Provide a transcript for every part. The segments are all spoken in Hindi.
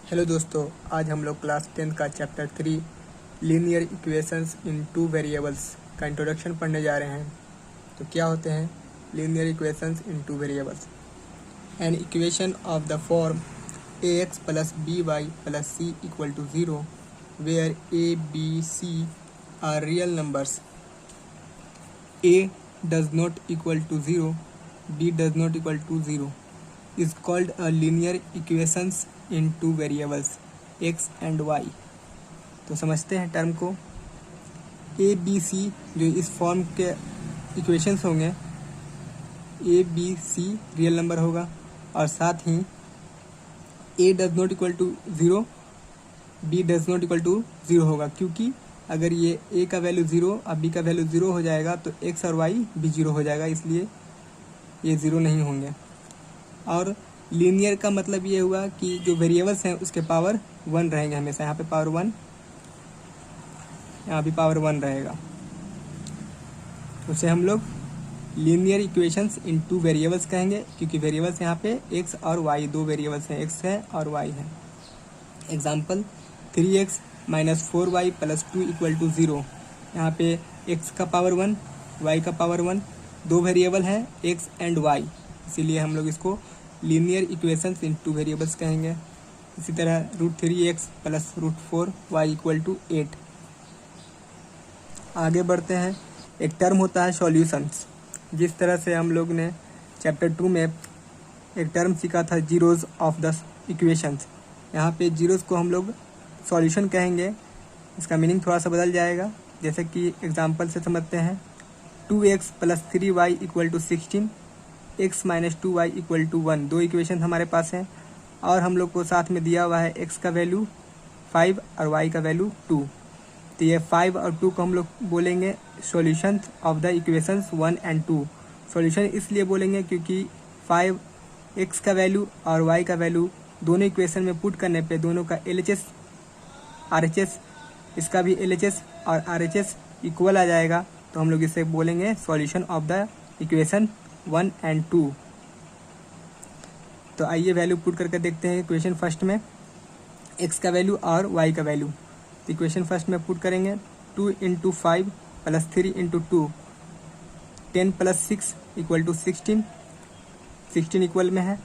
हेलो दोस्तों, आज हम लोग क्लास 10 का chapter 3 linear equations in two variables का इंट्रोडक्शन पढ़ने जा रहे हैं। तो क्या होते हैं linear equations in two variables? An equation of the form ax plus by plus c equal to 0 where a b c are real numbers, a does not equal to 0, b does not equal to 0 is called a linear equations in two variables x and y। तो समझते हैं टर्म को। a b c जो इस फॉर्म के इक्वेशंस होंगे, a b c real number होगा और साथ ही a does not equal to 0, b does not equal to 0 होगा, क्योंकि अगर ये a का वैल्यू 0 और b का वैल्यू 0 हो जाएगा तो x और y भी 0 हो जाएगा, इसलिए ये 0 नहीं होंगे। और लीनियर का मतलब ये हुआ कि जो वेरिएबल्स हैं उसके पावर 1 रहेंगे हमेशा। यहाँ पे पावर 1, यहाँ भी पावर 1 रहेगा। उसे हम लोग linear equations in two variables कहेंगे, क्योंकि वेरिएबल्स यहाँ पे x और y दो वेरिएबल्स हैं, x है और y है। Example 3x minus 4y plus 2 equal to 0। यहाँ पे x का पावर 1, y का पावर 1, दो वेरिएबल हैं x एंड y, इसीलिए हम लोग इसको linear equations in two variables कहेंगे। इसी तरह √3x plus √4y equal to 8। आगे बढ़ते हैं। एक टर्म होता है सॉल्यूशंस। जिस तरह से हम लोग ने चैप्टर 2 में एक टर्म सीखा था जीरोज़ ऑफ द इक्वेशंस, यहाँ पे जीरोज़ को हम लोग सॉल्यूशन कहेंगे। इसका मीनिंग थोड़ा सा बदल जाएगा, जैसे कि एग्जांपल से समझते हैं। 2x plus 3y equal to 16, x minus 2y equal to 1। दो इक्वेशन हमारे पास हैं और हम लोग को साथ में दिया हुआ है x का वैल्यू 5 और y का वैल्यू 2। तो ये 5 और 2 को हम लोग बोलेंगे solution of the equations 1 and 2। Solution इसलिए बोलेंगे क्योंकि 5 x का वैल्यू और y का वैल्यू दोनों इक्वेशन में पुट करने पे दोनों का LHS RHS, इसका भी LHS और RHS इक्वल आ जाएगा, तो हम लोग इसे बोलेंगे solution of the equation 1 and 2। तो आइए वैल्यू पुट करके देखते हैं। इक्वेशन फर्स्ट में x का वैल्यू और y का वैल्यू, तो इक्वेशन फर्स्ट में पुट करेंगे 2 into 5 plus 3 into 2, 10 plus 6 equal to 16, 16 equal में है।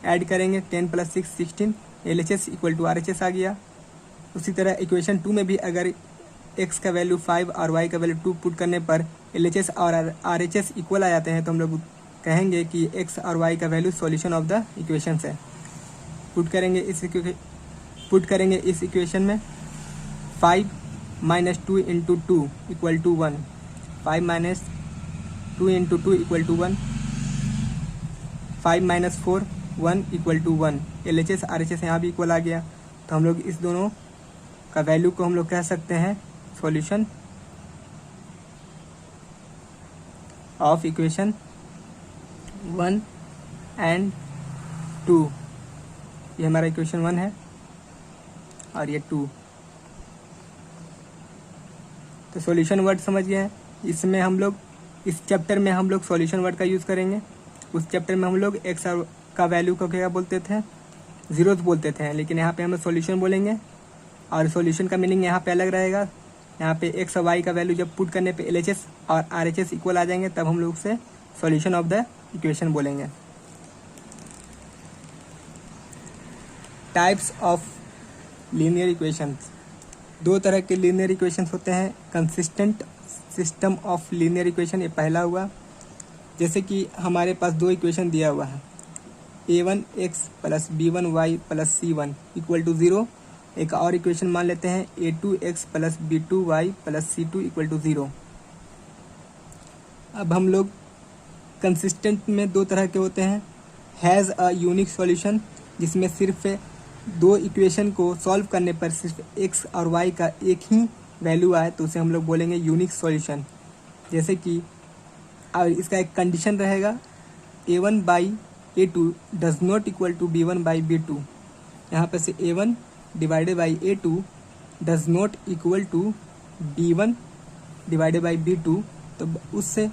ऐड करेंगे 10 plus 6 16, LHS equal to RHS आ गया। उसी तरह इक्वेशन 2 में भी अगर x का वैल्यू 5 और y का वैल्यू 2 पुट करने पर LHS और RHS इक्वल आ जाते हैं, तो हम लोग कहेंगे कि x और y का value solution of the equation है। पुट करेंगे इस इक्वेशन में 5 minus 2 into 2 equal to 1, 5 minus 2 into 2 equal to 1, 5 minus 4 1 equal to 1। LHS RHS यहाँ भी इक्वल आ गया, तो हम लोग इस दोनों का वैल्यू को हम लोग कह सकते हैं सॉल्यूशन ऑफ इक्वेशन 1 एंड 2। ये हमारा इक्वेशन 1 है और ये 2। तो सॉल्यूशन वर्ड समझ गए हैं। इसमें हम लोग इस चैप्टर में हम लोग सॉल्यूशन वर्ड का यूज़ करेंगे। उस चैप्टर में हम लोग एक्स का वैल्यू को क्या बोलते थे, जीरोज बोलते थे, लेकिन यहाँ पे हम लोग सॉल्यूशन बोलेंगे और सॉल्यूशन का मीनिंग यहाँ पे अलग रहेगा। यहाँ पे एक्स और वाई का वैल्यू जब पुट करने पे LHS और RHS इक्वल आ जाएंगे, तब हम लोग उसे सॉल्यूशन ऑफ द इक्वेशन बोलेंगे। Types of linear equations. दो तरह के लीनियर इक्वेशंस होते हैं। Consistent system of linear equation, ये पहला हुआ। जैसे कि हमारे पास दो इक्वेशन दिया हुआ है, a1x plus b1y plus c1 equal to 0। एक और इक्वेशन मान लेते हैं a2x plus b2y plus c2 equal to 0। अब हम लोग कंसिस्टेंट में दो तरह के होते हैं। हैज़ अ यूनिक सॉल्यूशन, जिसमें सिर्फ दो इक्वेशन को सॉल्व करने पर सिर्फ x और y का एक ही वैल्यू आए, तो उसे हम लोग बोलेंगे यूनिक सॉल्यूशन। जैसे कि और इसका एक कंडीशन रहेगा, a1 by a2 does not equal to b1 by b2। यहाँ पर से a1 divided by a2 does not equal to b1 divided by b2। तो उससे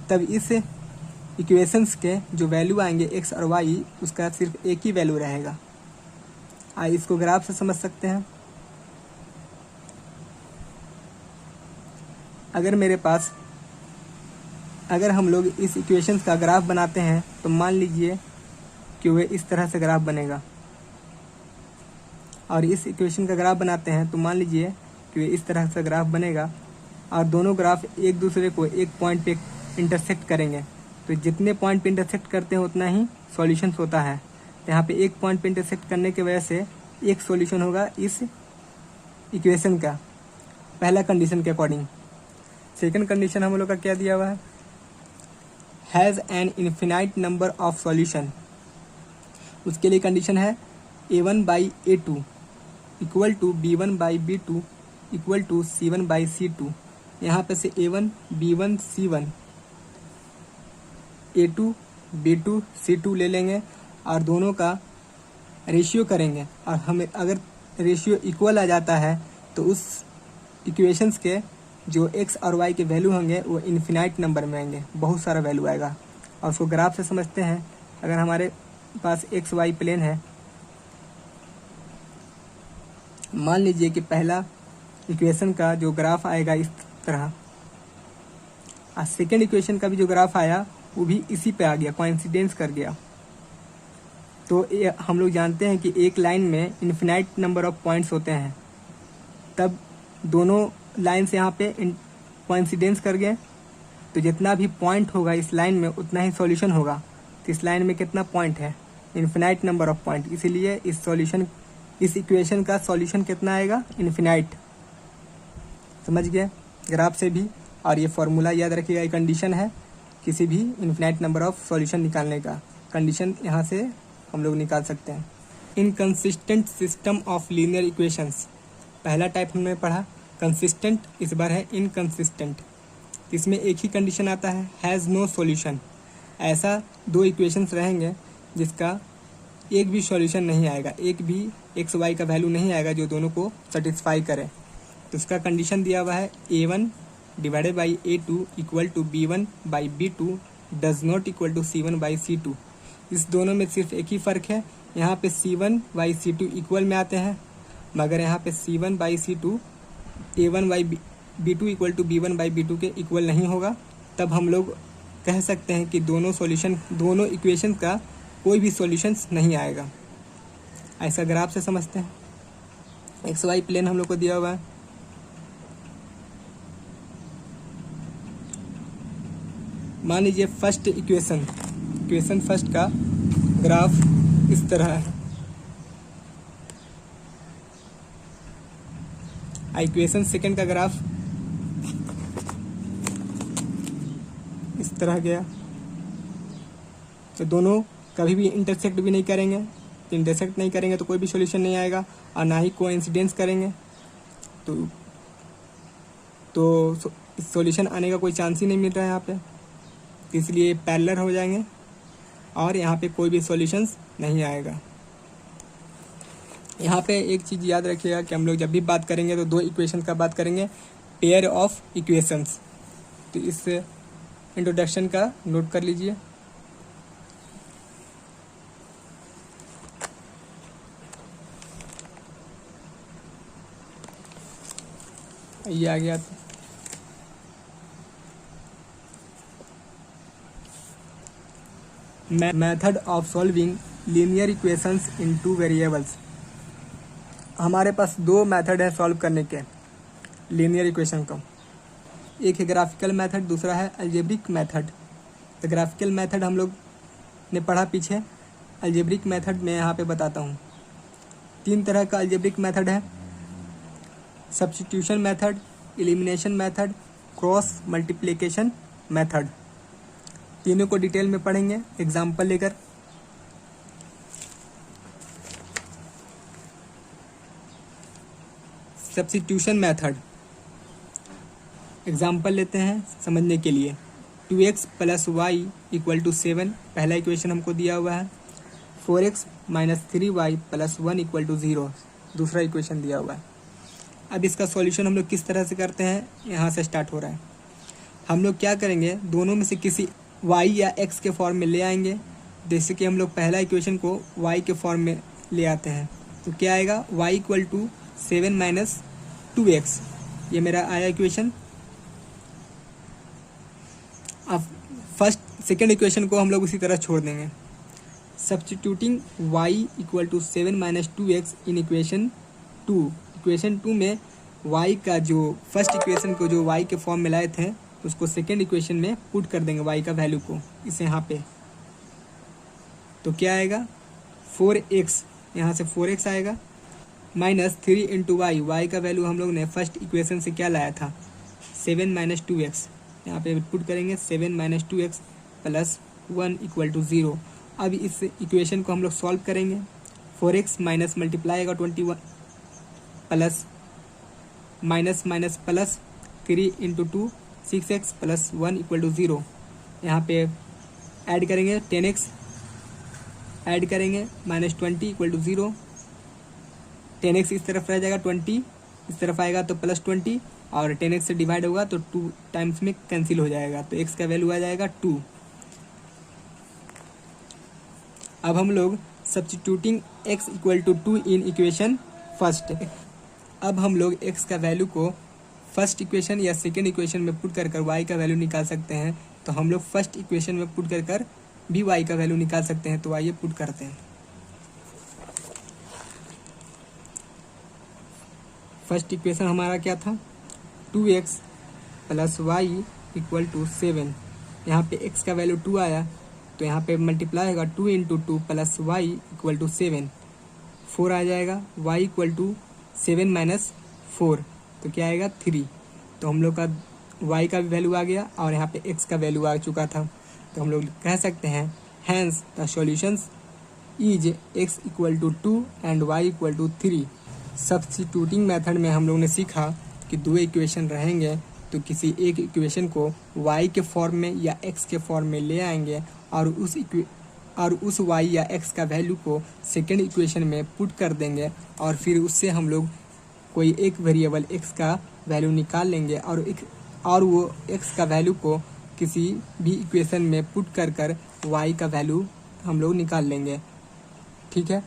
तब इस इक्वेशंस के जो वैल्यू आएंगे x और y, उसका सिर्फ एक ही वैल्यू रहेगा। इसको ग्राफ से समझ सकते हैं। अगर हम लोग इस इक्वेशंस का ग्राफ बनाते हैं तो मान लीजिए कि वह इस तरह से ग्राफ बनेगा, और इस इक्वेशन का ग्राफ बनाते हैं तो मान लीजिए कि वह इस तरह से ग्राफ बनेगा, और दोनों ग्राफ एक दूसरे को एक पॉइंट पे इंटरसेक्ट करेंगे। तो जितने पॉइंट पे इंटरसेक्ट करते हैं उतना ही सॉल्यूशंस होता है। तो यहाँ पे एक पॉइंट पे इंटरसेक्ट करने की वजह से एक सॉल्यूशन होगा इस इक्वेशन का, पहला कंडीशन के अकॉर्डिंग। सेकंड कंडीशन हम लोग का क्या दिया हुआ है, has an infinite number of solution. उसके लिए कंडीशन है a1/a2 equal to b1/b2 equal to c1/c2। यहाँ पे से a1 b1 c1 a2 b2 c2 ले लेंगे और दोनों का रेशियो करेंगे, और हमें अगर रेशियो इक्वल आ जाता है तो उस इक्वेशंस के जो x और y के वैल्यू होंगे वो इन्फिनाइट नंबर में आएंगे, बहुत सारा वैल्यू आएगा। और उसको ग्राफ से समझते हैं। अगर हमारे पास एक्स वाई प्लेन है, मान लीजिए कि पहला इक्वेशन का जो ग्राफ आएगा इस तरह, और सेकेंड इक्वेशन का भी जो ग्राफ आया वो भी इसी पे आ गया, कोइंसिडेंस कर गया। तो हम लोग जानते हैं कि एक लाइन में इन्फिनाइट नंबर ऑफ पॉइंट्स होते हैं, तब दोनों लाइन से यहाँ पे कोइंसिडेंस कर गए, तो जितना भी पॉइंट होगा इस लाइन में उतना ही सॉल्यूशन होगा। तो इस लाइन में कितना पॉइंट है, इन्फिनाइट नंबर ऑफ पॉइंट, इसीलिए इस इक्वेशन का सॉल्यूशन कितना आएगा, इन्फिनाइट। समझ गए ग्राफ से भी। और ये फॉर्मूला याद रखिएगा, ये कंडीशन है किसी भी इन्फिनाइट नंबर ऑफ सॉल्यूशन निकालने का। कंडीशन यहाँ से हम लोग निकाल सकते हैं। Inconsistent system of linear equations, पहला टाइप हमने पढ़ा कंसिस्टेंट, इस बार है इनकंसिस्टेंट। इसमें एक ही कंडीशन आता है, हैज़ नो सॉल्यूशन। ऐसा दो इक्वेशंस रहेंगे जिसका एक भी सॉल्यूशन नहीं आएगा, एक भी एक्स वाई का वैल्यू नहीं आएगा जो दोनों को सेटिस्फाई करे। तो उसका कंडीशन दिया हुआ है a1 divided by a2 equal to b1/b2 does not equal to c1/c2। इस दोनों में सिर्फ एक ही फ़र्क है, यहाँ पे c1/c2 इक्वल में आते हैं, मगर यहाँ पे c1/c2 a1/b2 equal to b1/b2 के इक्वल नहीं होगा। तब हम लोग कह सकते हैं कि दोनों इक्वेशन का कोई भी सॉल्यूशंस नहीं आएगा। ऐसा ग्राफ से समझते हैं। एक्स वाई प्लेन हम लोग को दिया हुआ है, मान लीजिए फर्स्ट इक्वेशन फर्स्ट का ग्राफ इस तरह है, इक्वेशन सेकंड का ग्राफ इस तरह गया। तो दोनों कभी भी इंटरसेक्ट भी नहीं करेंगे, इंटरसेक्ट नहीं करेंगे तो कोई भी सॉल्यूशन नहीं आएगा, और ना ही कोइंसिडेंस करेंगे तो सॉल्यूशन आने का कोई चांस ही नहीं मिल रहा है यहाँ पे। इसलिए पैरेलल हो जाएंगे और यहाँ पे कोई भी सॉल्यूशंस नहीं आएगा। यहाँ पे एक चीज़ याद रखिएगा कि हम लोग जब भी बात करेंगे तो दो इक्वेशन का बात करेंगे, पेयर ऑफ इक्वेशंस। तो इस इंट्रोडक्शन का नोट कर लीजिए। ये आ गया। Method of solving linear equations in two variables. हमारे पास दो मेथड है सॉल्व करने के लीनियर इक्वेशन को, एक है ग्राफिकल मेथड, दूसरा है अलजेब्रिक मेथड। तो ग्राफिकल मेथड हम लोग ने पढ़ा पीछे, अलजेब्रिक मेथड मैं यहाँ पे बताता हूँ। तीन तरह का अलजेब्रिक मेथड है, substitution method, elimination method, cross multiplication method. तीनों को डिटेल में पढ़ेंगे एग्जाम्पल लेकर। सब्स्टिट्यूशन मेथड, एग्जाम्पल लेते हैं समझने के लिए। 2x + y = 7, पहला इक्वेशन हमको दिया हुआ है। 4x - 3y + 1 = 0, दूसरा इक्वेशन दिया हुआ है। अब इसका सॉल्यूशन हम लोग किस तरह से करते हैं, यहाँ से स्टार्ट हो रहा है। हम लोग क्या करेंगे, दोनों में से किसी y या x के फॉर्म में ले आएंगे। जैसे कि हम लोग पहला इक्वेशन को y के फॉर्म में ले आते हैं, तो क्या आएगा, y equal to 7 minus 2x, ये मेरा आया इक्वेशन। अब सेकेंड इक्वेशन को हम लोग उसी तरह छोड़ देंगे। Substituting y equal to 7 minus 2x in equation 2, equation 2 में y का जो फर्स्ट इक्वेशन को जो y के फॉर्म में लाए थे उसको सेकेंड इक्वेशन में पुट कर देंगे y का वैल्यू को इसे यहाँ पे। तो क्या आएगा, 4x, यहाँ से 4x आएगा माइनस 3 इंटू वाई, वाई का वैल्यू हम लोग ने फर्स्ट इक्वेशन से क्या लाया था, 7 माइनस 2x, यहाँ पे पुट करेंगे 7 minus 2x plus 1 equal to 0। अब इस इक्वेशन को हम लोग सॉल्व करेंगे। 4x माइनस मल्टीप्लाई आएगा 21 plus minus minus plus 3 into 2 6x plus 1 equal to 0। यहाँ पे ऐड करेंगे 10x, ऐड करेंगे माइनस 20 इक्वल टू 0। 10x इस तरफ रह जाएगा, 20 इस तरफ आएगा तो प्लस 20, और 10x से डिवाइड होगा तो 2 टाइम्स में कैंसिल हो जाएगा, तो x का वैल्यू आ जाएगा 2। अब हम लोग substituting x equal to 2 in equation first, अब हम लोग x का वैल्यू को फर्स्ट इक्वेशन या सेकेंड इक्वेशन में पुट कर y का वैल्यू निकाल सकते हैं। तो हम लोग फर्स्ट इक्वेशन में पुट कर भी y का वैल्यू निकाल सकते हैं। तो आइए पुट करते हैं। फर्स्ट इक्वेशन हमारा क्या था, 2x plus y equal to 7, यहाँ पे x का वैल्यू 2 आया तो यहाँ पे मल्टीप्लाई होगा 2 into 2 plus y equal to 7, 4 आ जाएगा, y इक्वल टू 7 माइनस 4 तो क्या आएगा 3। तो हम लोग का y का भी वैल्यू आ गया और यहाँ पे x का वैल्यू आ चुका था। तो हम लोग कह सकते हैं hence the solutions is x equal to 2 and y equal to 3। Substituting method में हम लोग ने सीखा कि दो इक्वेशन रहेंगे तो किसी एक इक्वेशन को y के फॉर्म में या x के फॉर्म में ले आएंगे और उस y या x का वैल्यू को सेकेंड इक्वेशन में पुट कर देंगे और फिर उससे हम लोग कोई एक वेरिएबल x का वैल्यू निकाल लेंगे और वो x का वैल्यू को किसी भी इक्वेशन में पुट कर y का वैल्यू हम लोग निकाल लेंगे। ठीक है।